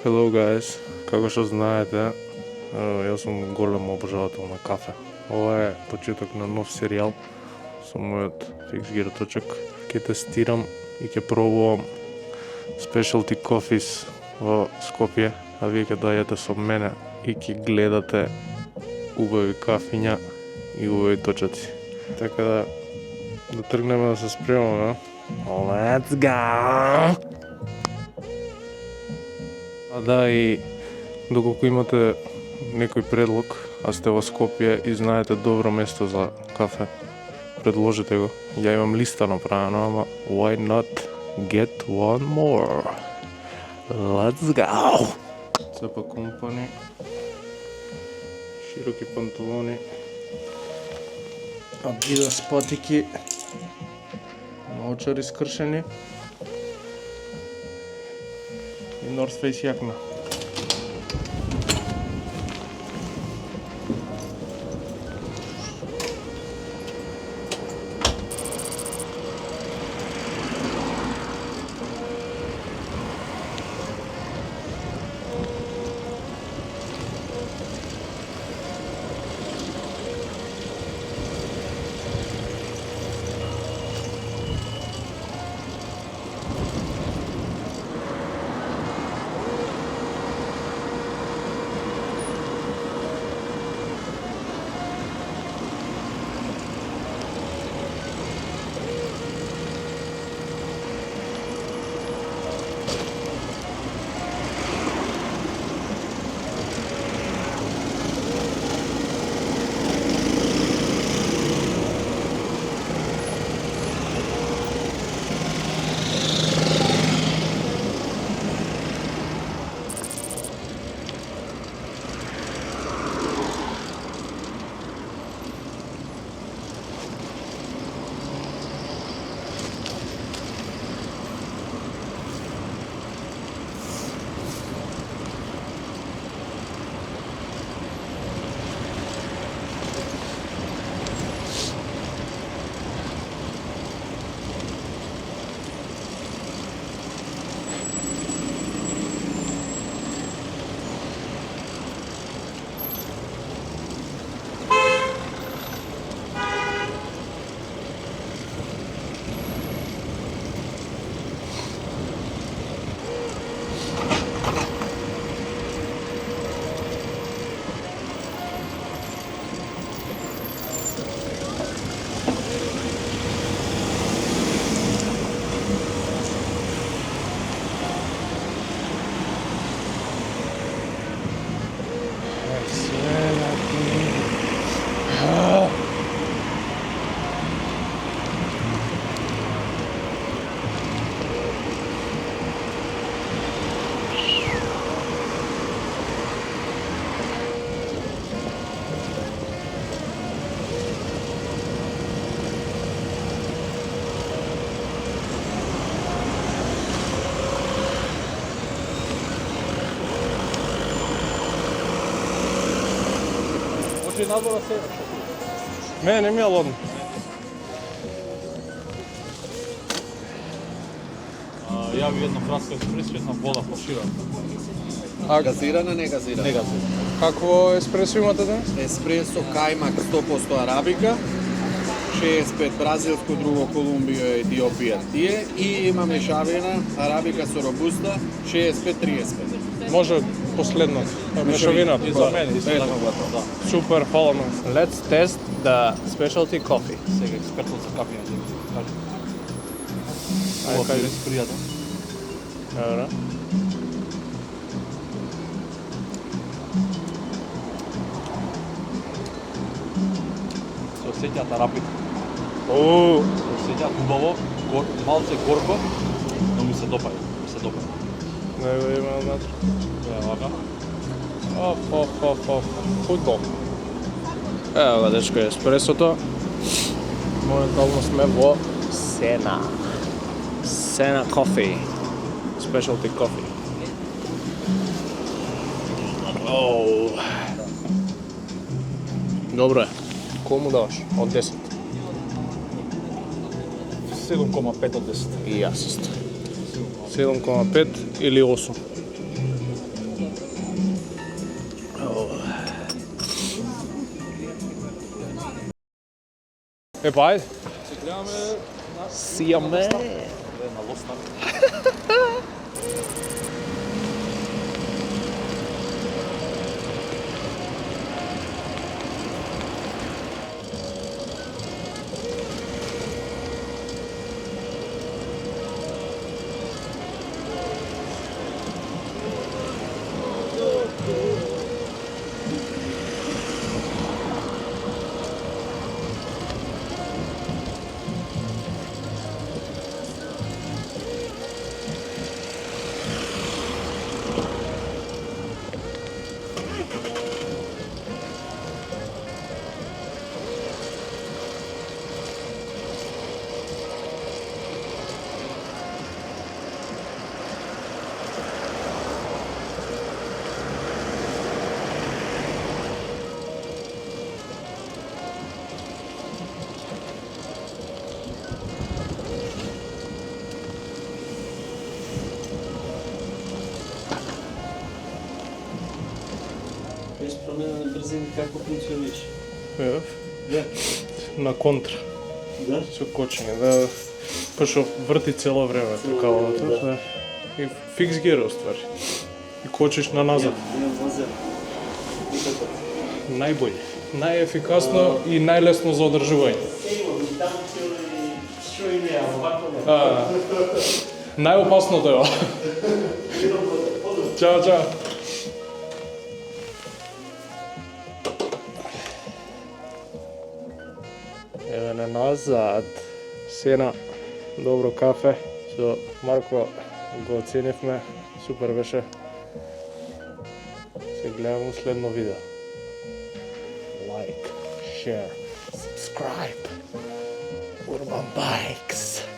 Hello guys, како што знаете, јас сум голем обожавател на кафе. Ова е почеток на нов серијал со мојот фикс гирточек. Ќе тестирам и ќе пробувам specialty coffees во Скопје, а вие ќе доаѓате со мене и ќе гледате убави кафиња и убави точаци. Така да тргнеме да се спремаме. Let's go! А да, и доколку имате некој предлог, а сте во Скопје и знаете добро место за кафе, предложете го. Ја имам листа направена, ама why not get one more? Let's go! Цепа компани, широки панталони, Adidas патики, наочари скршени и North Face јакна. Надвора се. Не ми е лодно. Јави една краска еспресо, една вода фалширана. А газирана, не газирана? Не газирана. Какво еспресо имате денес? Еспресо, кајмак 100% арабика, 65 бразилско, друго Колумбија, Етиопија тие и има мешавина арабика со робуста 65-35. Може последно. Мешавина. За мене, исто така го да. Супер, фала много. Let's test the specialty coffee. Сега експертот за кафе на кажи. Ајде, Ова кажи. е пријатно. Добре. Се осеќаат арабика. Оу, Се осеќаат убаво, малце горко, но ми се допаѓа. не го има внатре. Е, вака. Футбол. Ево го, дечко, еспресото. Моментално сме во Сена. Сена Coffee. Specialty Coffee. Оу. Добро е. Колку му даваш? Од 10? 7,5 од 10. И јас исто. 7,5 или 8. Епа, ајде. Се гледаме на Сијаме. на Лостар. Без промена на брзини како функциониш? Да. На контра. Да? Со кочење, да. Пошто врти цело време тркалото, да. И фикс гир оствари. И кочиш на назад. Не, назад. Никако. Најбоље, најефикасно и најлесно за одржување. Имам и таму што и не, овако не. Најопасното е ова. Чао, чао. Еве на назад. Сена, добро кафе. Со Марко го оценивме. Супер беше. Се гледаме у следно видео. Like, share, subscribe. Urban Bikes.